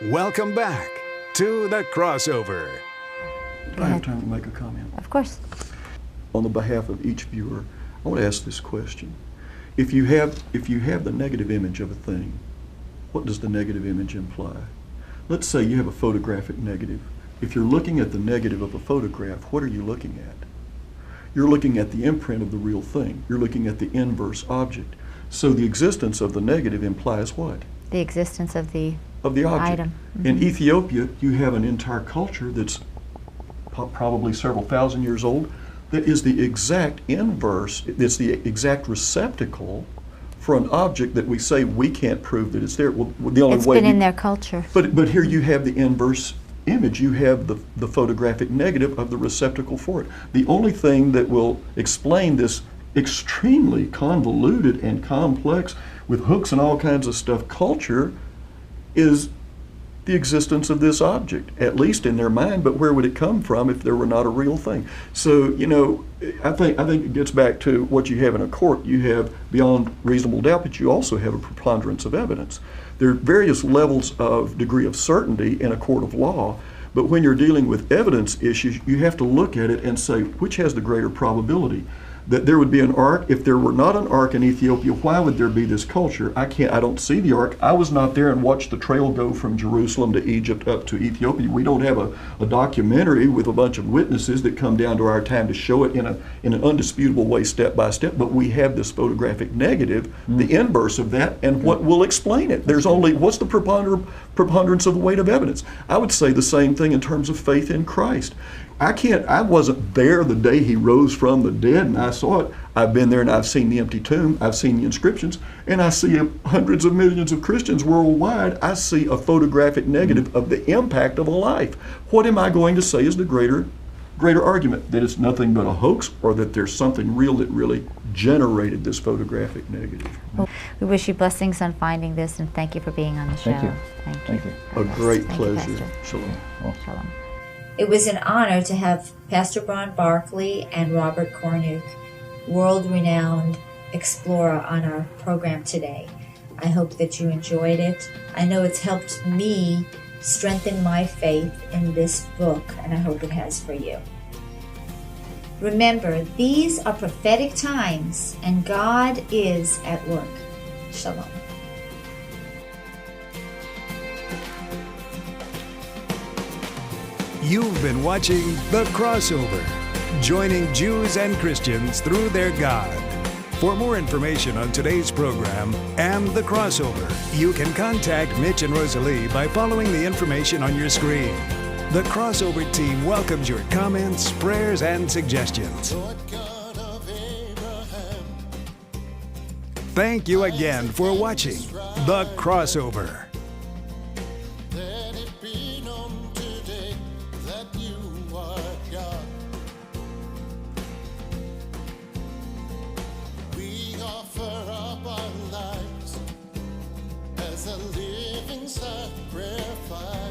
Welcome back to The Crossover. I have time to make a comment. Of course. On the behalf of each viewer, I want to ask this question. If you have the negative image of a thing, what does the negative image imply? Let's say you have a photographic negative. If you're looking at the negative of a photograph, what are you looking at? You're looking at the imprint of the real thing. You're looking at the inverse object. So the existence of the negative implies what? The existence of the Object. item. In Ethiopia, you have an entire culture that's probably several thousand years old that is the exact inverse, it's the exact receptacle for an object that we say we can't prove that it's there. Well, the only It's way been in their culture. But here you have the inverse image. You have the photographic negative of the receptacle for it. The only thing that will explain this extremely convoluted and complex, with hooks and all kinds of stuff, culture is the existence of this object, at least in their mind. But where would it come from if there were not a real thing? So, I think it gets back to what you have in a court. You have beyond reasonable doubt, but you also have a preponderance of evidence. There are various levels of degree of certainty in a court of law, but when you're dealing with evidence issues, you have to look at it and say, which has the greater probability? That there would be an ark. If there were not an ark in Ethiopia, why would there be this culture? I don't see the ark. I was not there and watched the trail go from Jerusalem to Egypt up to Ethiopia. We don't have a documentary with a bunch of witnesses that come down to our time to show it in an undisputable way, step by step, but we have this photographic negative, the inverse of that, and what will explain it? What's the preponderance of the weight of evidence? I would say the same thing in terms of faith in Christ. I wasn't there the day he rose from the dead and I saw it. I've been there and I've seen the empty tomb, I've seen the inscriptions, and I see hundreds of millions of Christians worldwide. I see a photographic negative of the impact of a life. What am I going to say is the greater argument? That it's nothing but a hoax, or that there's something real that really generated this photographic negative? Well, we wish you blessings on finding this, and thank you for being on the show. Thank you. Thank you. A great Thank you, pleasure. Pastor. Shalom. Shalom. It was an honor to have Pastor Ron Barkley and Robert Cornuke, world-renowned explorer, on our program today. I hope that you enjoyed it. I know it's helped me strengthen my faith in this book, and I hope it has for you. Remember, these are prophetic times, and God is at work. Shalom. You've been watching The Crossover, joining Jews and Christians through their God. For more information on today's program and The Crossover, you can contact Mitch and Rosalie by following the information on your screen. The Crossover team welcomes your comments, prayers, and suggestions. Thank you again for watching The Crossover. Offer up our lives as a living sacrifice.